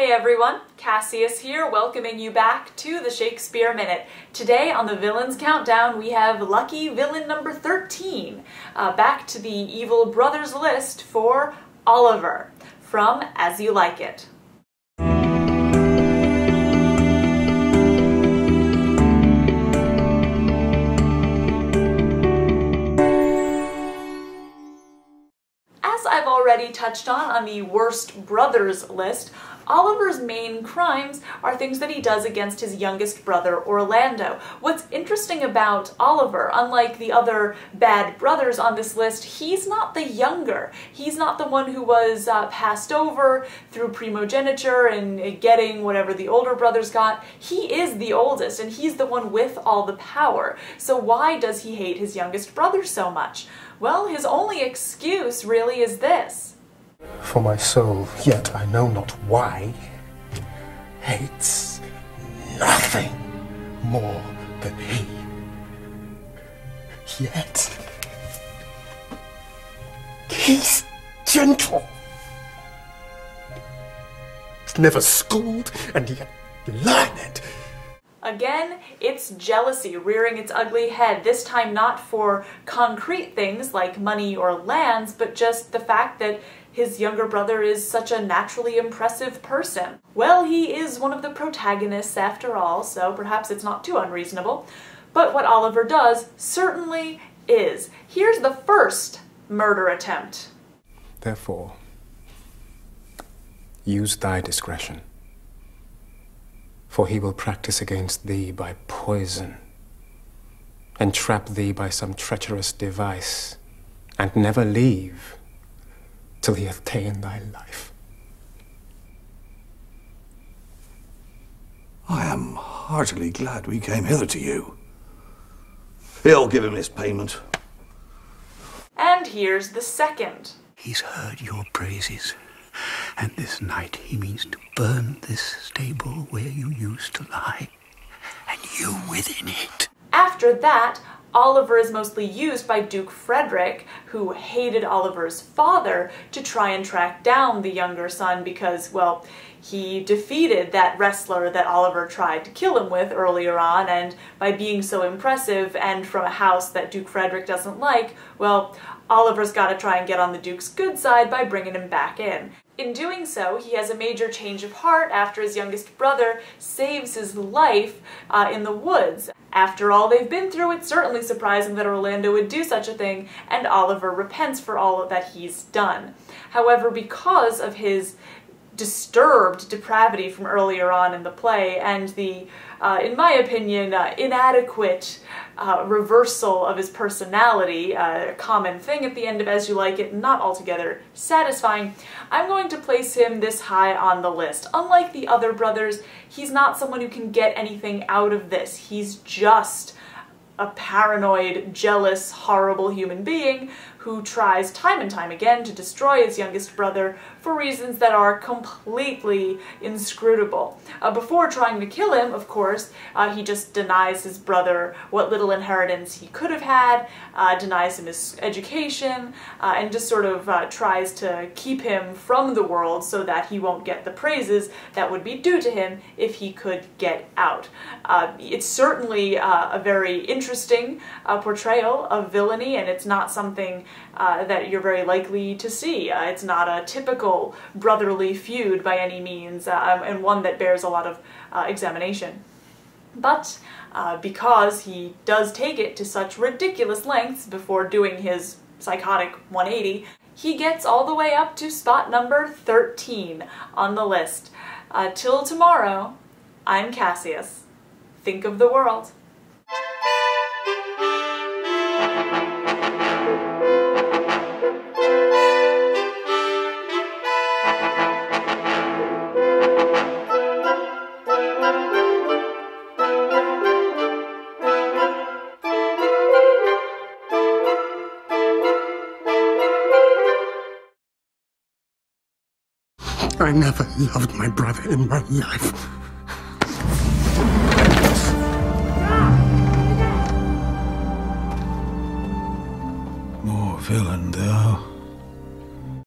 Hey everyone, Cassius here, welcoming you back to the Shakespeare Minute. Today on the Villains Countdown we have lucky villain number 13, back to the evil brothers list for Oliver, from As You Like It. As I've already touched on the worst brothers list, Oliver's main crimes are things that he does against his youngest brother, Orlando. What's interesting about Oliver, unlike the other bad brothers on this list, he's not the younger. He's not the one who was passed over through primogeniture and getting whatever the older brothers got. He is the oldest, and he's the one with all the power. So why does he hate his youngest brother so much? Well, his only excuse really is this. For my soul, yet I know not why, hates nothing more than he. Yet he's gentle. He's never schooled and yet learned. Again, it's jealousy rearing its ugly head, this time not for concrete things like money or lands, but just the fact that his younger brother is such a naturally impressive person. Well, he is one of the protagonists after all, so perhaps it's not too unreasonable. But what Oliver does certainly is. Here's the first murder attempt. Therefore, use thy discretion. For he will practice against thee by poison, entrap thee by some treacherous device, and never leave till he hath ta'en thy life. I am heartily glad we came hither to you. He'll give him his payment. And here's the second. He's heard your praises, and this night he means to burn this stable where you used to lie, and you within it. After that, Oliver is mostly used by Duke Frederick, who hated Oliver's father, to try and track down the younger son because, well, he defeated that wrestler that Oliver tried to kill him with earlier on, and by being so impressive and from a house that Duke Frederick doesn't like, well, Oliver's got to try and get on the Duke's good side by bringing him back in. In doing so, he has a major change of heart after his youngest brother saves his life in the woods. After all they've been through, it's certainly surprising that Orlando would do such a thing, and Oliver repents for all that he's done. However, because of his disturbed depravity from earlier on in the play and the, in my opinion, inadequate reversal of his personality, a common thing at the end of As You Like It, not altogether satisfying, I'm going to place him this high on the list. Unlike the other brothers, he's not someone who can get anything out of this. He's just a paranoid, jealous, horrible human being who tries time and time again to destroy his youngest brother for reasons that are completely inscrutable. Before trying to kill him, of course, he just denies his brother what little inheritance he could have had, denies him his education, and just sort of tries to keep him from the world so that he won't get the praises that would be due to him if he could get out. It's certainly a very interesting portrayal of villainy, and it's not something that you're very likely to see. It's not a typical brotherly feud by any means, and one that bears a lot of examination. But because he does take it to such ridiculous lengths before doing his psychotic 180, he gets all the way up to spot number 13 on the list. Till tomorrow, I'm Cassius. Think of the world. I never loved my brother in my life. More villain, thou.